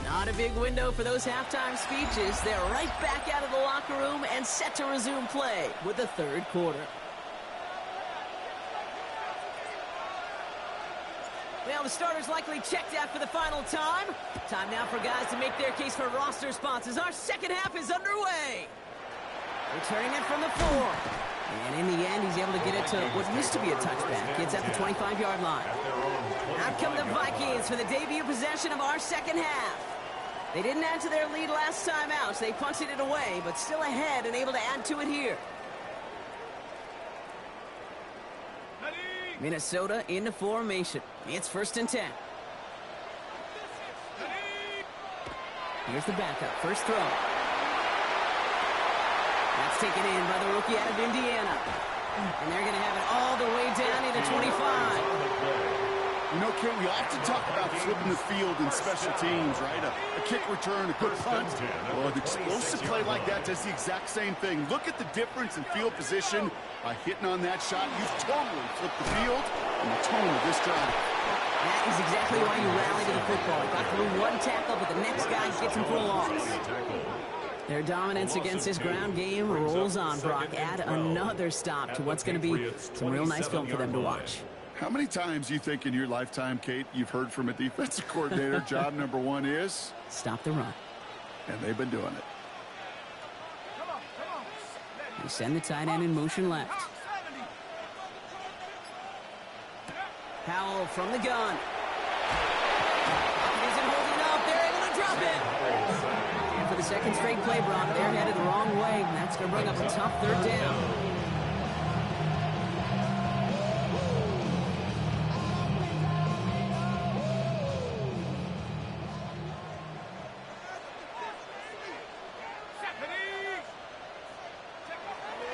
Not a big window for those halftime speeches. They're right back out of the locker room and set to resume play with the third quarter. Well, the starters likely checked out for the final time. Time now for guys to make their case for roster spots as our second half is underway. Returning it from the 4. And in the end, he's able to get it to what used to be a touchback. It's at the 25-yard line. Out come the Vikings for the debut possession of our second half. They didn't add to their lead last time out, so they punted it away, but still ahead and able to add to it here. Minnesota into formation. It's 1st and 10. Here's the backup. First throw. That's taken in by the rookie out of Indiana. And they're going to have it all the way down into 25. You know, Kate, we often talk about flipping the field in special teams, right? A kick return, a good punt. Well, an explosive play like that does the exact same thing. Look at the difference in field position. By hitting on that shot, you've totally flipped the field and the tone of this drive. That is exactly why you rally to the football. Got through one tackle, but the next guy gets him for a loss. Their dominance against this ground game rolls on, Brock. Add another stop to what's going to be some real nice film for them to watch. How many times you think in your lifetime, Kate, you've heard from a defensive coordinator, job number 1 is? Stop the run. And they've been doing it. They send the tight end in motion left. Powell from the gun. It isn't holding up. They're able to drop it. And for the second straight play, Brock, they're headed the wrong way. And that's going to bring up a tough third down.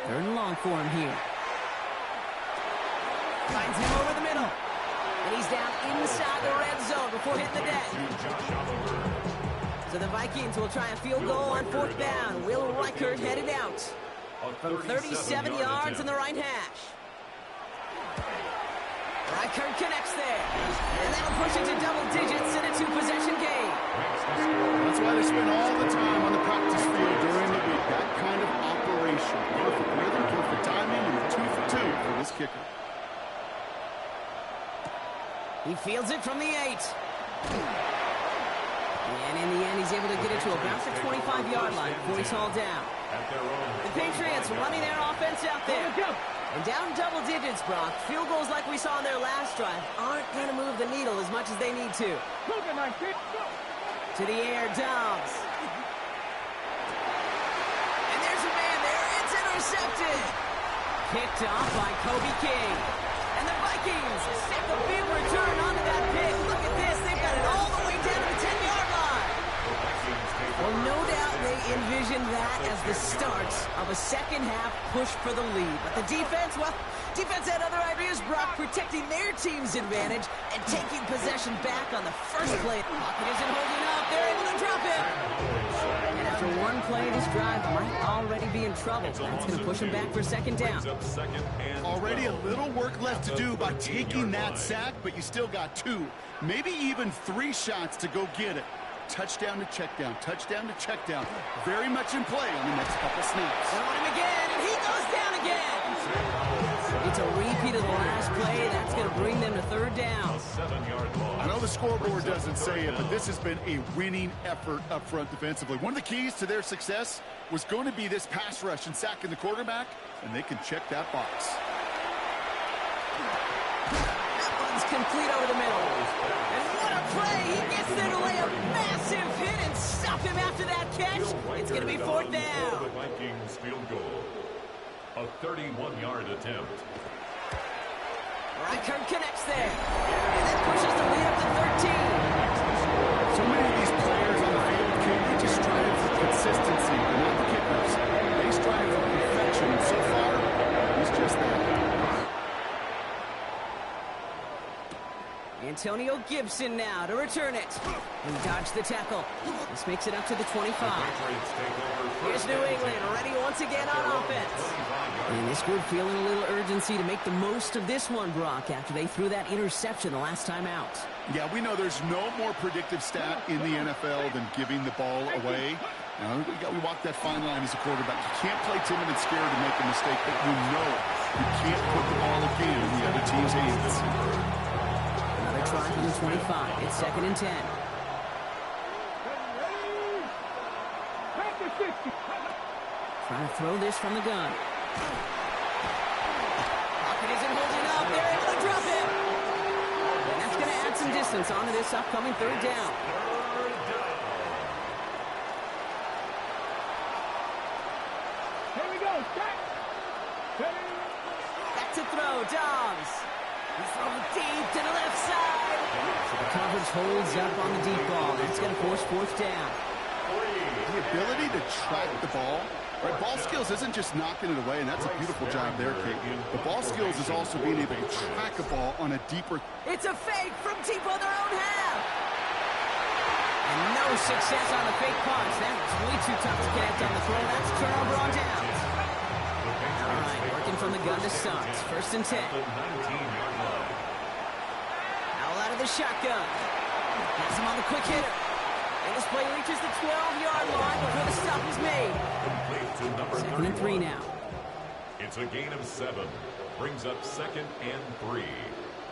Third and long for him here. Finds him over the middle. And he's down inside the red zone before hitting the deck. So the Vikings will try a field goal on 4th down. Will Reichert headed out from 37 yards in the right hash. Reichert connects there. And that'll push it to double digits in a 2-possession game. That's why they spend all the time on the practice field during the week. That kind of operation. Perfect rhythm, perfect timing, and a 2 for 2 for this kicker. He fields it from the 8. And in the end, he's able to get it to about the 25-yard line before he's hauled down. The Patriots running their offense out there. And down double digits, Brock. Field goals like we saw in their last drive aren't going to move the needle as much as they need to. To the air, Dobbs. And there's a man there. It's intercepted. Picked off by Kobe King. And the Vikings set the field return onto that pick. Look at this. They've got it all the way down to the 10-yard line. Well, no doubt they envisioned that as the start of a second-half push for the lead. But the defense, well, defense had other ideas, Brock, protecting their team's advantage and taking possession back on the first play. Pocket isn't holding up. They're able to drop it. And after one play, this drive might already be in trouble. That's going to push them back for 2nd down. Already a little work left to do by taking that sack, but you still got 2, maybe even 3 shots to go get it. Touchdown to check down, touchdown to check down. Very much in play on the next couple snaps. Throw him again, and he goes down again. It's a repeat of the last play. That's going to bring them to third down. 7-yard loss. I know the scoreboard doesn't say it, but this has been a winning effort up front defensively. One of the keys to their success was going to be this pass rush and sacking the quarterback, and they can check that box. That one's complete over the middle. And what a play! He gets there to lay a massive hit and stop him after that catch. It's going to be fourth down. The Vikings field goal. A 31-yard attempt. Reichert connects there. And that pushes the lead up to 13. So many of these players on the field, they just strive for consistency. They're not the kickers. They strive for perfection. And so far, he's just that. Antonio Gibson now to return it. And dodge the tackle. This makes it up to the 25. Here's New England ready once again on offense. And this group feeling a little urgency to make the most of this one, Brock, after they threw that interception the last time out. Yeah, we know there's no more predictive stat in the NFL than giving the ball away. Now, we walk that fine line as a quarterback. You can't play timid and scared to make a mistake, but you know you can't put the ball again in the other team's hands. Another try from the 25. It's 2nd and 10. Trying to throw this from the gun. Pocket isn't holding up. They're able to drop him. And that's going to add some distance onto this upcoming third down. Here we go. Back to throw. Dobbs. He's throwing deep to the left side. So the coverage holds up on the deep ball. That's going to force fourth down. The ability to track the ball. Right, ball skills isn't just knocking it away, and that's a beautiful job there, Kate. The ball skills is also being able to track a ball on a deeper... It's a fake from deep on their own half. And no success on the fake punch. That was way too tough to connect on the throw. That's a turnover on downs. All right, working from the gun to start. 1st and 10. Foul out of the shotgun. Has him on the quick hitter. And this play reaches the 12-yard line before the stop is made. 2nd and 3 now. It's a gain of 7. Brings up 2nd and 3.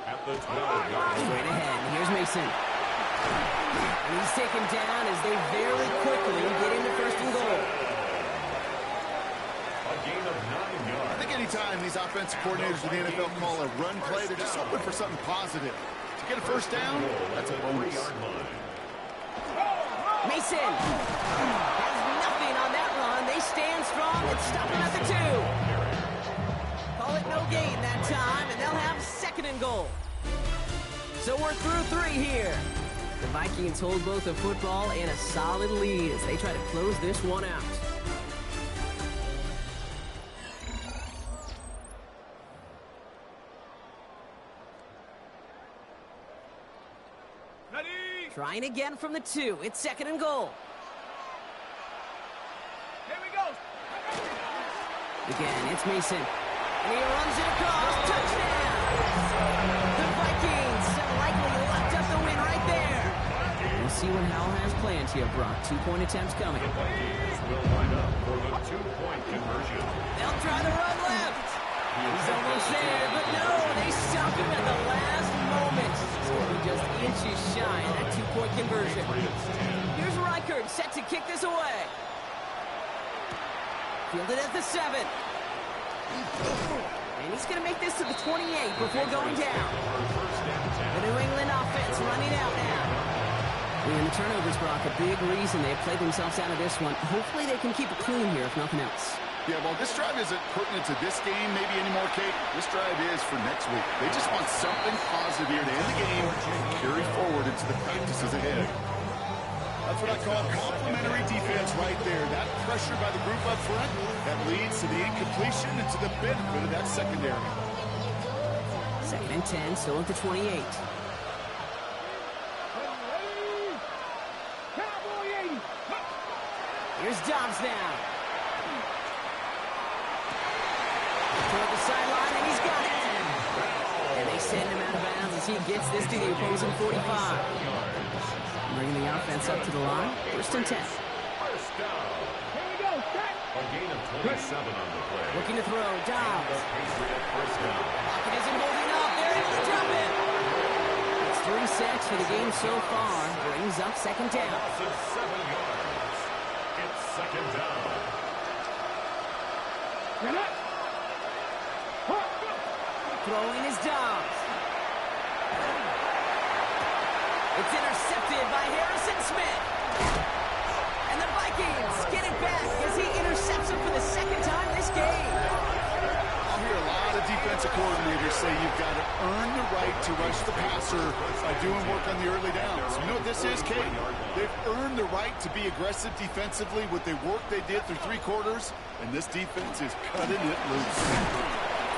At the 12-yard line. Straight ahead. Here's Mason. And he's taken down as they very quickly get into 1st and goal. A gain of 9 yards. I think anytime these offensive coordinators in the NFL call a run play, they're just hoping for something positive. To get a first down, that's a bonus. Mason has nothing on that run. They stand strong and stop him at the 2. Call it no gain that time, and they'll have 2nd and goal. So we're through 3 here. The Vikings hold both a football and a solid lead as they try to close this one out. Trying again from the 2. It's 2nd and goal. Here we go. Again, it's Mason. And he runs it across. Touchdown! The Vikings have likely locked up the win right there. We'll see what Howell has planned here, Brock. 2-point attempts coming. The Vikings will line up for the 2-point conversion. They'll try the run left. He's almost there, but no, they stop him at the last moment. He's going to be just inches shy of that 2-point conversion. Here's Reichert set to kick this away. Fielded at the 7. And he's going to make this to the 28 before going down. The New England offense running out now. And the turnovers, Brock, a big reason they have played themselves out of this one. Hopefully they can keep it clean here, if nothing else. Yeah, well, this drive isn't pertinent to this game maybe anymore, Kate. This drive is for next week. They just want something positive here to end the game and carry forward into the practices ahead. That's what I call complementary defense right there. That pressure by the group up front, that leads to the incompletion and to the benefit of that secondary. 2nd and 10, still at the 28. Here's Dobbs now. Toward the sideline, and he's got it. And they send him out of bounds as he gets this to the opposing 45. Bringing the offense up to the line. 1st and 10. First down. Here we go. Set. A A gain of 27 on the play. Looking to throw. And Down. the Patriot first down. Pocket isn't holding up. They're able to drop it. It's 3 sacks for the game so far. Brings up second down. Loss of 7 yards. It's second down. Throwing is Dobbs. It's intercepted by Harrison Smith. And the Vikings get it back as he intercepts him for the second time this game. I'll hear a lot of defensive coordinators say you've got to earn the right to rush the passer by doing work on the early downs. You know what this is, Kate? They've earned the right to be aggressive defensively with the work they did through 3 quarters, and this defense is cutting it loose.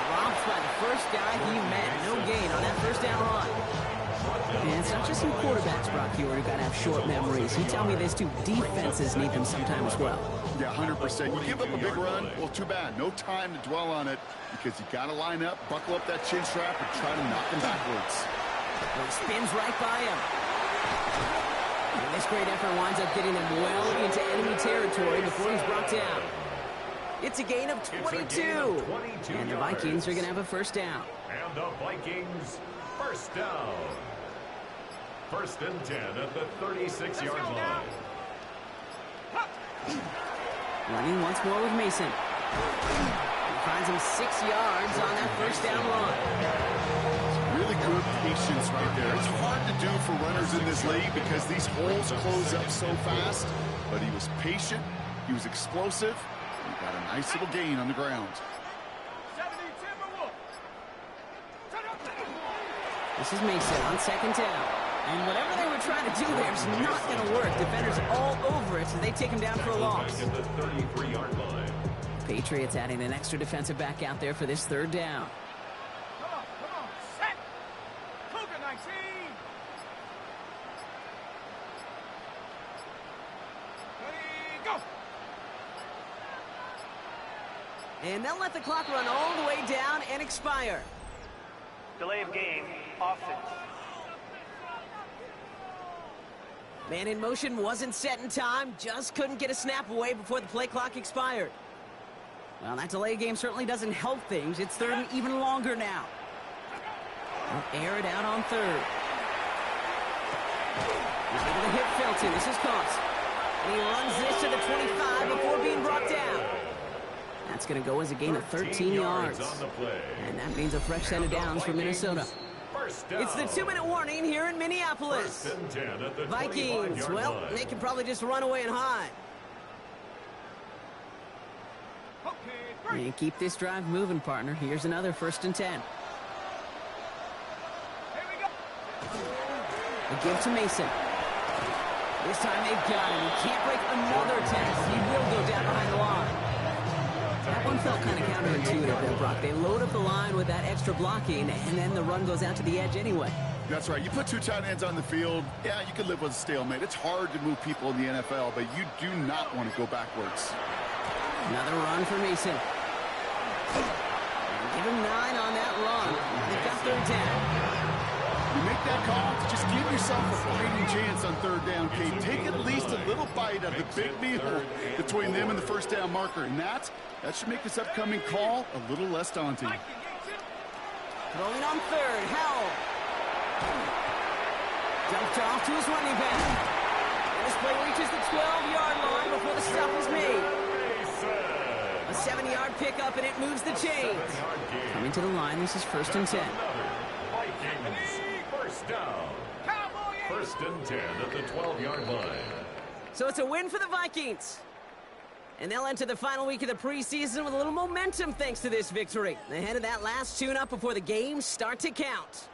Dropped by the first guy he met. No gain on that first down run. And it's not just some quarterbacks, Brock, here who got to have short memories. You tell me this too, defenses need them sometime as well. Yeah, 100%. You give up a big run, well, too bad. No time to dwell on it because you got to line up, buckle up that chin strap, and try to knock him backwards. Well, he spins right by him. And this great effort winds up getting him well into enemy territory before he's brought down. It's a gain of 22. And the Vikings are going to have a first down. And the Vikings first down. First and 10 at the 36-yard line. Running once more with Mason. He finds him 6 yards on that first down run. Really good patience right there. It's hard to do for runners in this league because these holes close up so fast. But he was patient. He was explosive. He got a nice little gain on the ground. This is Mason on second down. And whatever they were trying to do there is not going to work. Defenders all over it, so they take him down for a loss. At the 33-yard line. Patriots adding an extra defensive back out there for this third down. Come on, set. Cougar 19. Ready, go. And they'll let the clock run all the way down and expire. Delay of game, offense. Man in motion wasn't set in time, just couldn't get a snap away before the play clock expired. Well, that delay game certainly doesn't help things. It's third and even longer now. They'll air it out on third. He's able to hit Felton. This is Cost. And he runs this to the 25 before being brought down. That's going to go as a gain of 13 yards. On the play. And that means a fresh set of downs for Minnesota. It's the 2-minute warning here in Minneapolis. First and 10 at the Vikings, 25-yard well, line. they can probably just run away and hide. And keep this drive moving, partner. Here's another first and 10. Here we go. A give to Mason. This time they've got him. He can't break another test. He will go down behind the line. That one felt kind of counterintuitive there, Brock. They load up the line with that extra blocking, and then the run goes out to the edge anyway. That's right. You put 2 tight ends on the field, yeah, you can live with a stalemate. It's hard to move people in the NFL, but you do not want to go backwards. Another run for Mason. Give him 9 on that run. They've got third down. You make that call, just give yourself a fighting chance on third down, Kate. Take at least a little bite of the big meal between them and the first down marker. And that should make this upcoming call a little less daunting. Throwing on third, Howell. Dumped off to his running back. And this play reaches the 12-yard line before the stop is made. A 7-yard pickup, and it moves the chains. Coming to the line, this is first and 10. Vikings first down. First and 10 at the 12-yard line. So it's a win for the Vikings. And they'll enter the final week of the preseason with a little momentum thanks to this victory. Ahead of that last tune-up before the games start to count.